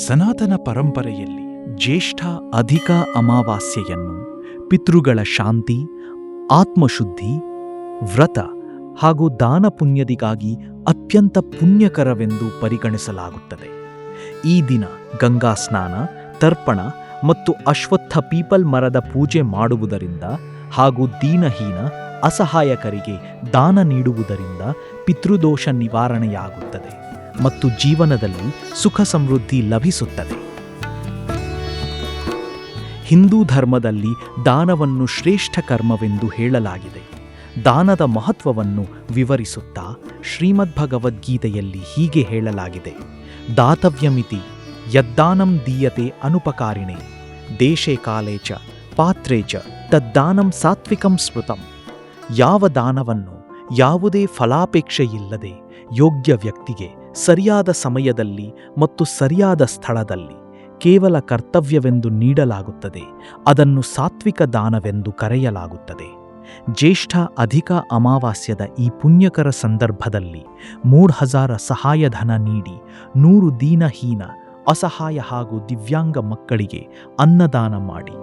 ಸನಾತನ ಪರಂಪರೆಯಲ್ಲಿ ಜ್ಯೇಷ್ಠ ಅಧಿಕ ಅಮಾವಾಸ್ಯೆಯನ್ನು ಪಿತೃಗಳ ಶಾಂತಿ, ಆತ್ಮಶುದ್ಧಿ, ವ್ರತ ಹಾಗೂ ದಾನ ಪುಣ್ಯದಿಗಾಗಿ ಅತ್ಯಂತ ಪುಣ್ಯಕರವೆಂದು ಪರಿಗಣಿಸಲಾಗುತ್ತದೆ. ಈ ದಿನ ಗಂಗಾ ಸ್ನಾನ, ತರ್ಪಣ ಮತ್ತು ಅಶ್ವತ್ಥ ಪೀಪಲ್ ಮರದ ಪೂಜೆ ಮಾಡುವುದರಿಂದ ಹಾಗೂ ದೀನಹೀನ ಅಸಹಾಯಕರಿಗೆ ದಾನ ನೀಡುವುದರಿಂದ ಪಿತೃದೋಷ ನಿವಾರಣೆಯಾಗುತ್ತದೆ ಮತ್ತು ಜೀವನದಲ್ಲಿ ಸುಖ ಸಮೃದ್ಧಿ ಲಭಿಸುತ್ತದೆ. ಹಿಂದೂ ಧರ್ಮದಲ್ಲಿ ದಾನವನ್ನು ಶ್ರೇಷ್ಠ ಕರ್ಮವೆಂದು ಹೇಳಲಾಗಿದೆ. ದಾನದ ಮಹತ್ವವನ್ನು ವಿವರಿಸುತ್ತಾ ಶ್ರೀಮದ್ಭಗವದ್ಗೀತೆಯಲ್ಲಿ ಹೀಗೆ ಹೇಳಲಾಗಿದೆ: ದಾತವ್ಯಮಿತಿ ಯದ್ದಾನಂ ದೀಯತೆ ಅನುಪಕಾರಿಣೆ ದೇಶೇ ಕಾಲೇ ಚ ಪಾತ್ರೇ ಚ ತದ್ದಾನಂ ಸಾತ್ವಿಕಂ ಸ್ಮೃತಂ. ಯಾವ ದಾನವನ್ನು ಯಾವುದೇ ಫಲಾಪೇಕ್ಷೆಯಿಲ್ಲದೆ ಯೋಗ್ಯ ವ್ಯಕ್ತಿಗೆ ಸರಿಯಾದ ಸಮಯದಲ್ಲಿ ಮತ್ತು ಸರಿಯಾದ ಸ್ಥಳದಲ್ಲಿ ಕೇವಲ ಕರ್ತವ್ಯವೆಂದು ನೀಡಲಾಗುತ್ತದೆ, ಅದನ್ನು ಸಾತ್ವಿಕ ದಾನವೆಂದು ಕರೆಯಲಾಗುತ್ತದೆ. ಜ್ಯೇಷ್ಠ ಅಧಿಕ ಅಮಾವಾಸ್ಯದ ಈ ಪುಣ್ಯಕರ ಸಂದರ್ಭದಲ್ಲಿ 3000 ಸಹಾಯಧನ ನೀಡಿ 100 ದೀನಹೀನ, ಅಸಹಾಯ ಹಾಗೂ ದಿವ್ಯಾಂಗ ಮಕ್ಕಳಿಗೆ ಅನ್ನದಾನ ಮಾಡಿ